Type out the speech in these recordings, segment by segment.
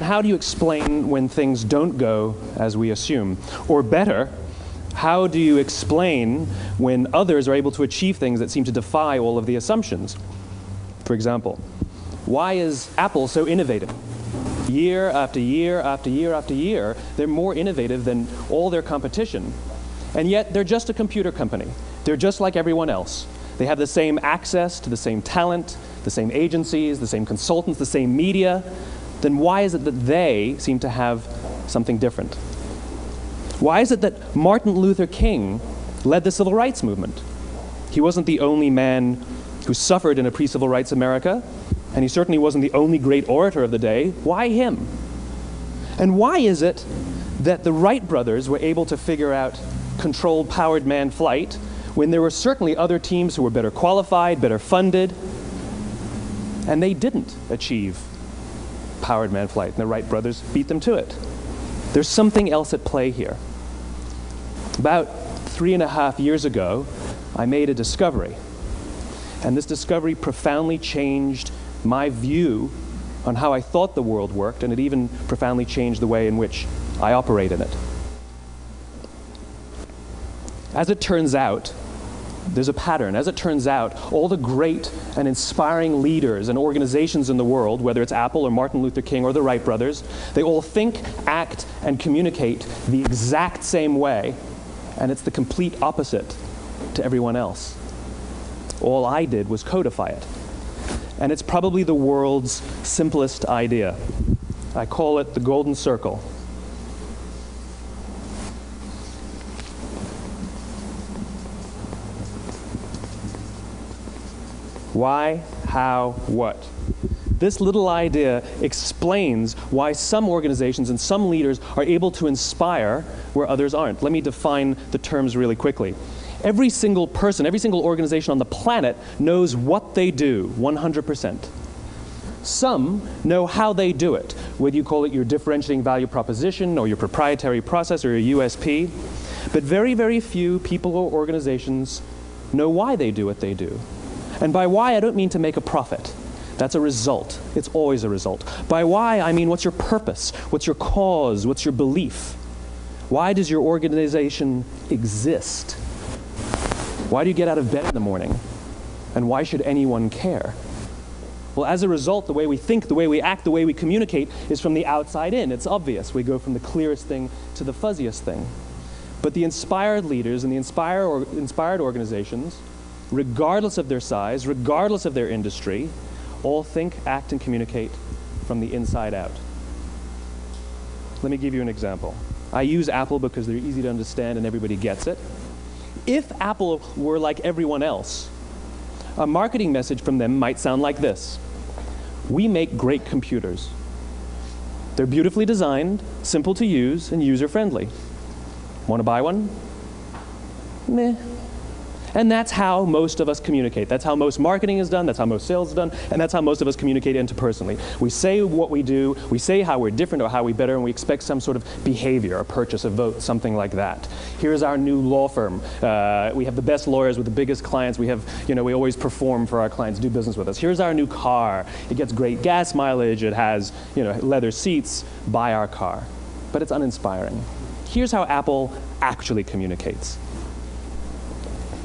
how do you explain when things don't go as we assume? Or better, how do you explain when others are able to achieve things that seem to defy all of the assumptions? For example, why is Apple so innovative? Year after year after year after year, they're more innovative than all their competition. And yet, they're just a computer company. They're just like everyone else. They have the same access to the same talent, the same agencies, the same consultants, the same media. Then why is it that they seem to have something different? Why is it that Martin Luther King led the civil rights movement? He wasn't the only man who suffered in a pre-civil rights America, and he certainly wasn't the only great orator of the day. Why him? And why is it that the Wright brothers were able to figure out controlled powered manned flight when there were certainly other teams who were better qualified, better funded, and they didn't achieve powered manned flight, and the Wright brothers beat them to it? There's something else at play here. About 3.5 years ago, I made a discovery, and this discovery profoundly changed my view on how I thought the world worked, and it even profoundly changed the way in which I operate in it. As it turns out, there's a pattern. As it turns out, all the great and inspiring leaders and organizations in the world, whether it's Apple or Martin Luther King or the Wright brothers, they all think, act, and communicate the exact same way, and it's the complete opposite to everyone else. All I did was codify it. And it's probably the world's simplest idea. I call it the golden circle. Why, how, what? This little idea explains why some organizations and some leaders are able to inspire where others aren't. Let me define the terms really quickly. Every single person, every single organization on the planet knows what they do, 100%. Some know how they do it, whether you call it your differentiating value proposition or your proprietary process or your USP. But very, very few people or organizations know why they do what they do. And by why, I don't mean to make a profit. That's a result. It's always a result. By why, I mean what's your purpose? What's your cause? What's your belief? Why does your organization exist? Why do you get out of bed in the morning? And why should anyone care? Well, as a result, the way we think, the way we act, the way we communicate is from the outside in. It's obvious. We go from the clearest thing to the fuzziest thing. But the inspired leaders and the inspired organizations, regardless of their size, regardless of their industry, all think, act, and communicate from the inside out. Let me give you an example. I use Apple because they're easy to understand and everybody gets it. If Apple were like everyone else, a marketing message from them might sound like this. We make great computers. They're beautifully designed, simple to use, and user-friendly. Want to buy one? Meh. And that's how most of us communicate. That's how most marketing is done, that's how most sales is done, and that's how most of us communicate interpersonally. We say what we do, we say how we're different or how we're better, and we expect some sort of behavior, a purchase, a vote, something like that. Here's our new law firm. We have the best lawyers with the biggest clients. We have, we always perform for our clients, do business with us. Here's our new car. It gets great gas mileage. It has, leather seats. Buy our car. But it's uninspiring. Here's how Apple actually communicates.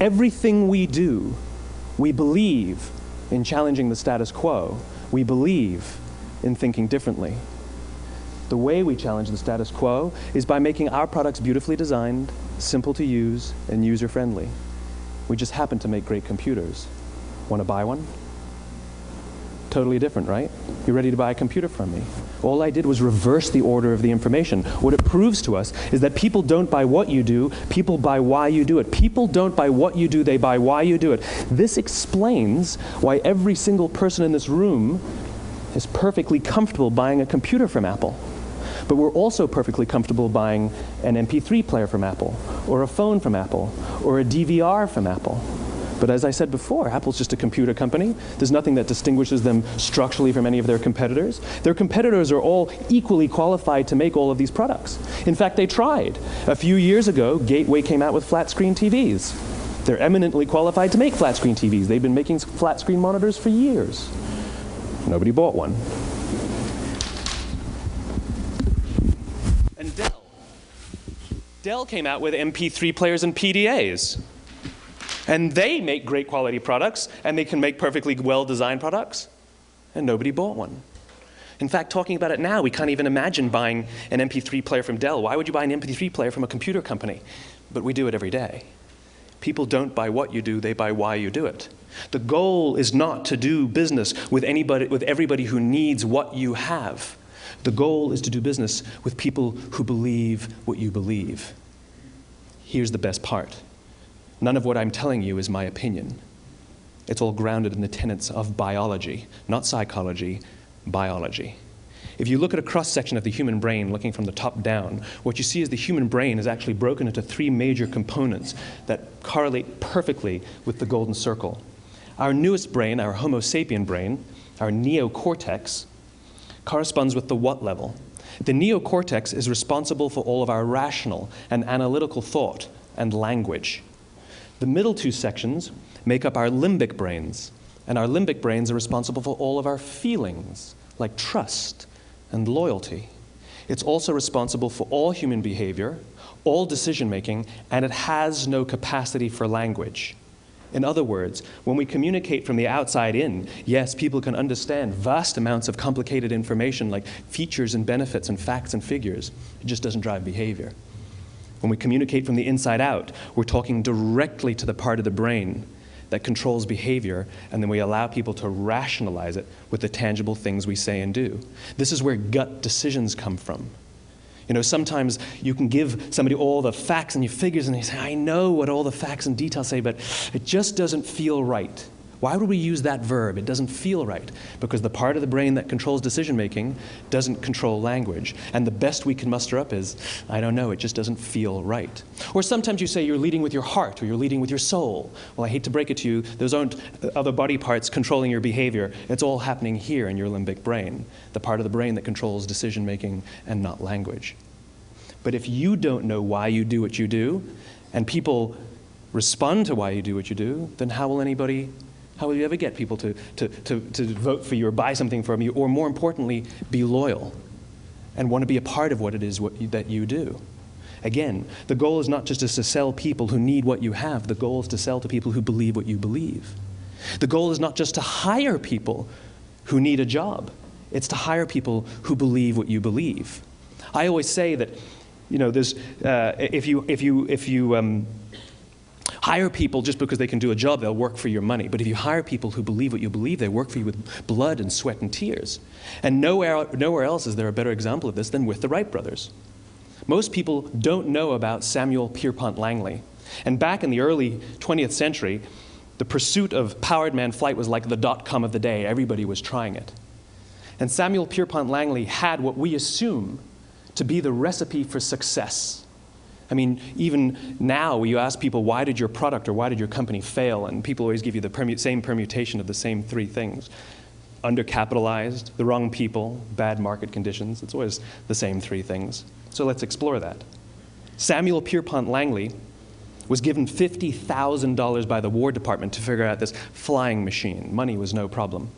Everything we do, we believe in challenging the status quo. We believe in thinking differently. The way we challenge the status quo is by making our products beautifully designed, simple to use, and user-friendly. We just happen to make great computers. Want to buy one? Totally different, right? You're ready to buy a computer from me. All I did was reverse the order of the information. What it proves to us is that people don't buy what you do, people buy why you do it. People don't buy what you do, they buy why you do it. This explains why every single person in this room is perfectly comfortable buying a computer from Apple. But we're also perfectly comfortable buying an MP3 player from Apple, or a phone from Apple, or a DVR from Apple. But as I said before, Apple's just a computer company. There's nothing that distinguishes them structurally from any of their competitors. Their competitors are all equally qualified to make all of these products. In fact, they tried. A few years ago, Gateway came out with flat-screen TVs. They're eminently qualified to make flat-screen TVs. They've been making flat-screen monitors for years. Nobody bought one. Dell came out with MP3 players and PDAs. And they make great quality products, and they can make perfectly well-designed products, and nobody bought one. In fact, talking about it now, we can't even imagine buying an MP3 player from Dell. Why would you buy an MP3 player from a computer company? But we do it every day. People don't buy what you do, they buy why you do it. The goal is not to do business with everybody who needs what you have. The goal is to do business with people who believe what you believe. Here's the best part. None of what I'm telling you is my opinion. It's all grounded in the tenets of biology, not psychology, biology. If you look at a cross-section of the human brain, looking from the top down, what you see is the human brain is actually broken into three major components that correlate perfectly with the golden circle. Our newest brain, our Homo sapien brain, our neocortex, corresponds with the what level. The neocortex is responsible for all of our rational and analytical thought and language. The middle two sections make up our limbic brains, and our limbic brains are responsible for all of our feelings, like trust and loyalty. It's also responsible for all human behavior, all decision-making, and it has no capacity for language. In other words, when we communicate from the outside in, yes, people can understand vast amounts of complicated information like features and benefits and facts and figures. It just doesn't drive behavior. When we communicate from the inside out, we're talking directly to the part of the brain that controls behavior, and then we allow people to rationalize it with the tangible things we say and do. This is where gut decisions come from. You know, sometimes you can give somebody all the facts and your figures, and they say, I know what all the facts and details say, but it just doesn't feel right. Why would we use that verb? It doesn't feel right. Because the part of the brain that controls decision-making doesn't control language. And the best we can muster up is, I don't know, it just doesn't feel right. Or sometimes you say you're leading with your heart or you're leading with your soul. Well, I hate to break it to you, those aren't other body parts controlling your behavior. It's all happening here in your limbic brain, the part of the brain that controls decision-making and not language. But if you don't know why you do what you do, and people respond to why you do what you do, then how will you ever get people to vote for you or buy something from you, or more importantly, be loyal and want to be a part of what it is that you do? Again, the goal is not just to sell people who need what you have. The goal is to sell to people who believe what you believe. The goal is not just to hire people who need a job. It's to hire people who believe what you believe. I always say that, you know, there's if you hire people just because they can do a job, they'll work for your money. But if you hire people who believe what you believe, they work for you with blood and sweat and tears. And nowhere else is there a better example of this than with the Wright brothers. Most people don't know about Samuel Pierpont Langley. And back in the early 20th century, the pursuit of powered man flight was like the dot-com of the day. Everybody was trying it. And Samuel Pierpont Langley had what we assume to be the recipe for success. I mean, even now, you ask people, why did your product or why did your company fail? And people always give you the same permutation of the same three things. Undercapitalized, the wrong people, bad market conditions. It's always the same three things. So let's explore that. Samuel Pierpont Langley was given $50,000 by the War Department to figure out this flying machine. Money was no problem.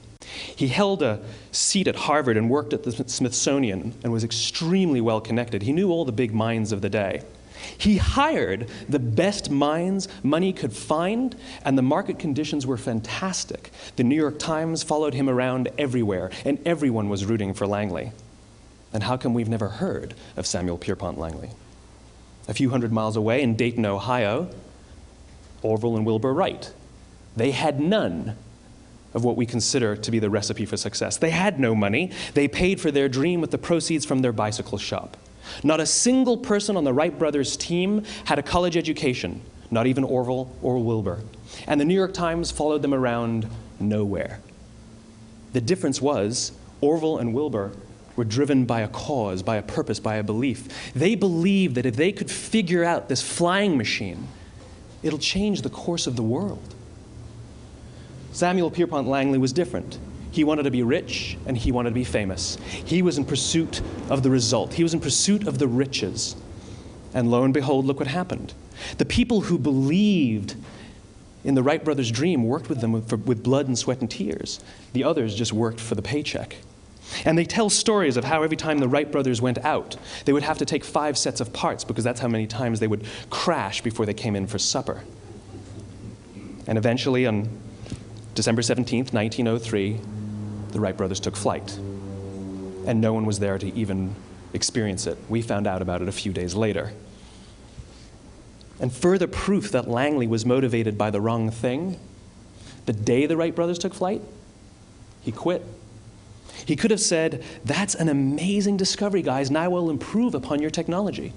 He held a seat at Harvard and worked at the Smithsonian and was extremely well connected. He knew all the big minds of the day. He hired the best minds money could find, and the market conditions were fantastic. The New York Times followed him around everywhere, and everyone was rooting for Langley. And how come we've never heard of Samuel Pierpont Langley? A few hundred miles away in Dayton, Ohio, Orville and Wilbur Wright. They had none of what we consider to be the recipe for success. They had no money. They paid for their dream with the proceeds from their bicycle shop. Not a single person on the Wright brothers' team had a college education, not even Orville or Wilbur. And the New York Times followed them around nowhere. The difference was Orville and Wilbur were driven by a cause, by a purpose, by a belief. They believed that if they could figure out this flying machine, it'll change the course of the world. Samuel Pierpont Langley was different. He wanted to be rich, and he wanted to be famous. He was in pursuit of the result. He was in pursuit of the riches. And lo and behold, look what happened. The people who believed in the Wright brothers' dream worked with them with blood and sweat and tears. The others just worked for the paycheck. And they tell stories of how every time the Wright brothers went out, they would have to take 5 sets of parts because that's how many times they would crash before they came in for supper. And eventually, on December 17th, 1903, the Wright brothers took flight. And no one was there to even experience it. We found out about it a few days later. And further proof that Langley was motivated by the wrong thing, the day the Wright brothers took flight, he quit. He could have said, "That's an amazing discovery, guys. Now we'll improve upon your technology."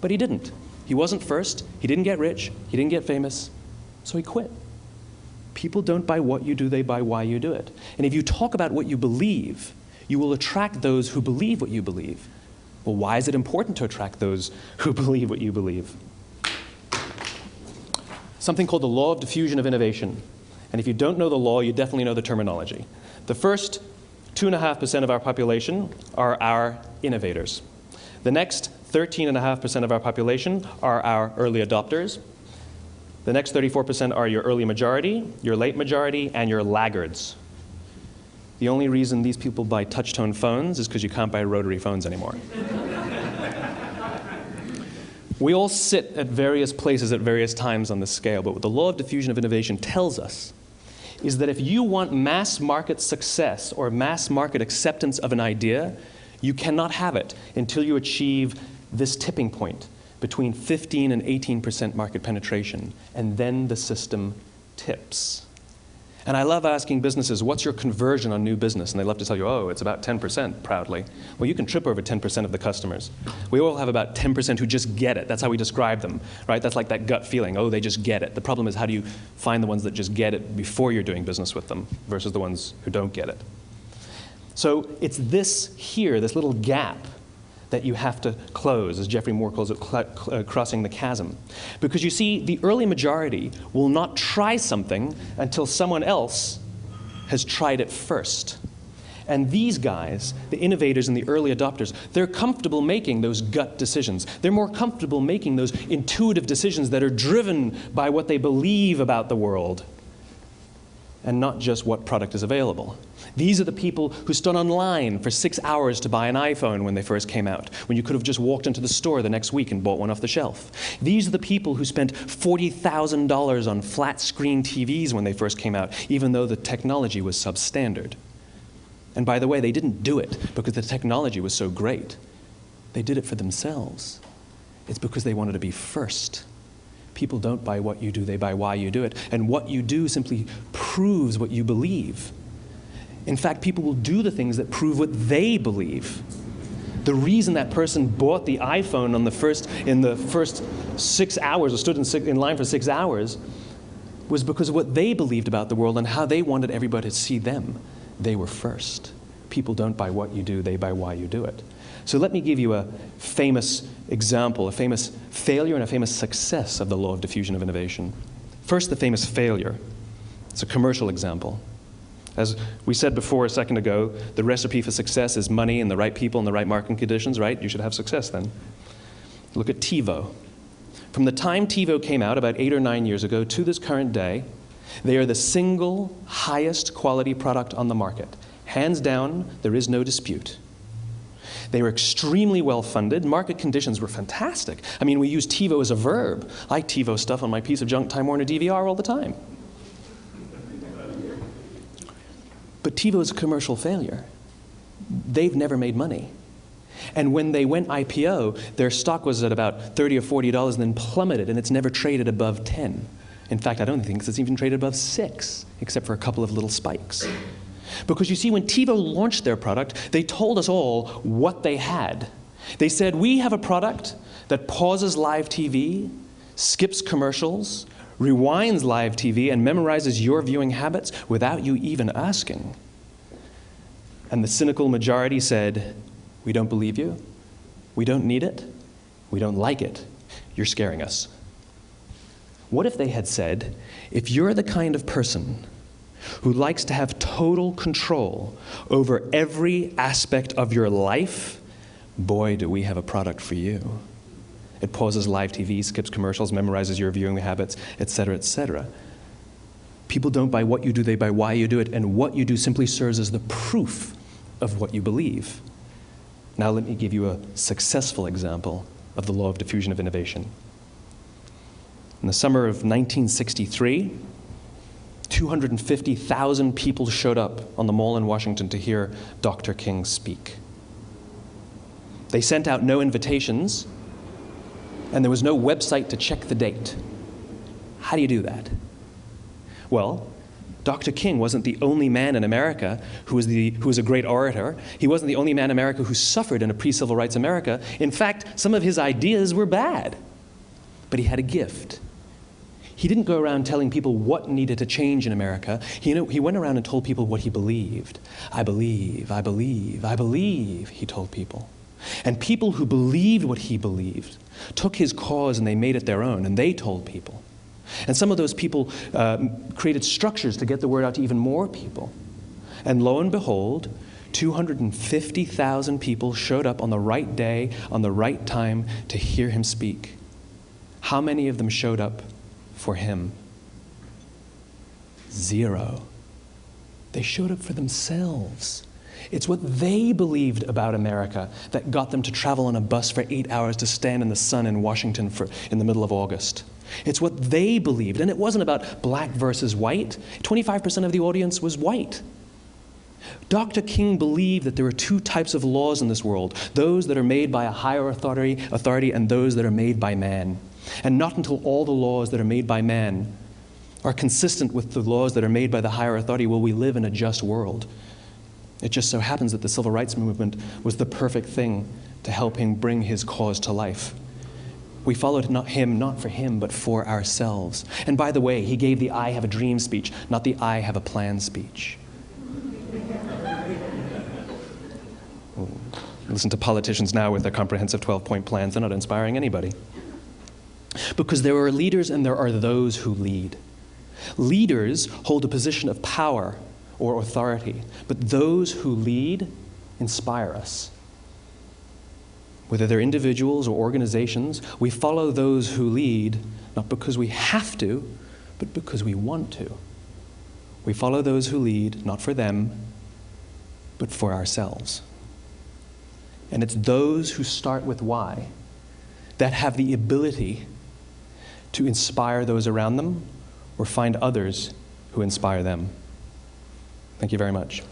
But he didn't. He wasn't first. He didn't get rich. He didn't get famous. So he quit. People don't buy what you do, they buy why you do it. And if you talk about what you believe, you will attract those who believe what you believe. Well, why is it important to attract those who believe what you believe? Something called the law of diffusion of innovation. And if you don't know the law, you definitely know the terminology. The first 2.5% of our population are our innovators. The next 13.5% of our population are our early adopters. The next 34% are your early majority, your late majority, and your laggards. The only reason these people buy touch-tone phones is because you can't buy rotary phones anymore. We all sit at various places at various times on the scale, but what the law of diffusion of innovation tells us is that if you want mass market success or mass market acceptance of an idea, you cannot have it until you achieve this tipping point between 15 and 18% market penetration, and then the system tips. And I love asking businesses, what's your conversion on new business? And they love to tell you, oh, it's about 10%, proudly. Well, you can trip over 10% of the customers. We all have about 10% who just get it. That's how we describe them, right? That's like that gut feeling, oh, they just get it. The problem is, how do you find the ones that just get it before you're doing business with them versus the ones who don't get it? So it's this here, this little gap, that you have to close, as Geoffrey Moore calls it, crossing the chasm. Because you see, the early majority will not try something until someone else has tried it first. And these guys, the innovators and the early adopters, they're comfortable making those gut decisions. They're more comfortable making those intuitive decisions that are driven by what they believe about the world, and not just what product is available. These are the people who stood online for 6 hours to buy an iPhone when they first came out, when you could have just walked into the store the next week and bought one off the shelf. These are the people who spent $40,000 on flat-screen TVs when they first came out, even though the technology was substandard. And by the way, they didn't do it because the technology was so great. They did it for themselves. It's because they wanted to be first. People don't buy what you do, they buy why you do it. And what you do simply proves what you believe. In fact, people will do the things that prove what they believe. The reason that person bought the iPhone in the first 6 hours, or stood in line for 6 hours, was because of what they believed about the world and how they wanted everybody to see them. They were first. People don't buy what you do, they buy why you do it. So let me give you a famous example, a famous failure and a famous success of the law of diffusion of innovation. First, the famous failure. It's a commercial example. As we said before a second ago, the recipe for success is money and the right people and the right marketing conditions, right? You should have success then. Look at TiVo. From the time TiVo came out about 8 or 9 years ago to this current day, they are the single highest quality product on the market. Hands down, there is no dispute. They were extremely well-funded. Market conditions were fantastic. I mean, we use TiVo as a verb. I TiVo stuff on my piece of junk Time Warner DVR all the time. But TiVo is a commercial failure. They've never made money. And when they went IPO, their stock was at about $30 or $40 and then plummeted, and it's never traded above 10. In fact, I don't think it's even traded above 6, except for a couple of little spikes. Because you see, when TiVo launched their product, they told us all what they had. They said, we have a product that pauses live TV, skips commercials, rewinds live TV, and memorizes your viewing habits without you even asking. And the cynical majority said, we don't believe you, we don't need it, we don't like it, you're scaring us. What if they had said, if you're the kind of person who likes to have total control over every aspect of your life, boy, do we have a product for you. It pauses live TV, skips commercials, memorizes your viewing habits, etc., etc. People don't buy what you do, they buy why you do it, and what you do simply serves as the proof of what you believe. Now let me give you a successful example of the law of diffusion of innovation. In the summer of 1963, 250,000 people showed up on the Mall in Washington to hear Dr. King speak. They sent out no invitations, and there was no website to check the date. How do you do that? Well, Dr. King wasn't the only man in America who was a great orator. He wasn't the only man in America who suffered in a pre-civil rights America. In fact, some of his ideas were bad. But he had a gift. He didn't go around telling people what needed to change in America. He went around and told people what he believed. I believe, I believe, I believe, he told people. And people who believed what he believed took his cause and they made it their own, and they told people. And some of those people created structures to get the word out to even more people. And lo and behold, 250,000 people showed up on the right day, on the right time to hear him speak. How many of them showed up for him? 0. They showed up for themselves. It's what they believed about America that got them to travel on a bus for 8 hours to stand in the sun in Washington in the middle of August. It's what they believed, and it wasn't about black versus white. 25% of the audience was white. Dr. King believed that there are 2 types of laws in this world, those that are made by a higher authority and those that are made by man. And not until all the laws that are made by man are consistent with the laws that are made by the higher authority will we live in a just world. It just so happens that the civil rights movement was the perfect thing to help him bring his cause to life. We followed him not for him, but for ourselves. And by the way, he gave the I have a dream speech, not the I have a plan speech. Listen to politicians now with their comprehensive 12-point plans. They're not inspiring anybody. Because there are leaders and there are those who lead. Leaders hold a position of power or authority, but those who lead inspire us. Whether they're individuals or organizations, we follow those who lead not because we have to, but because we want to. We follow those who lead not for them, but for ourselves. And it's those who start with why that have the ability to inspire those around them or find others who inspire them. Thank you very much.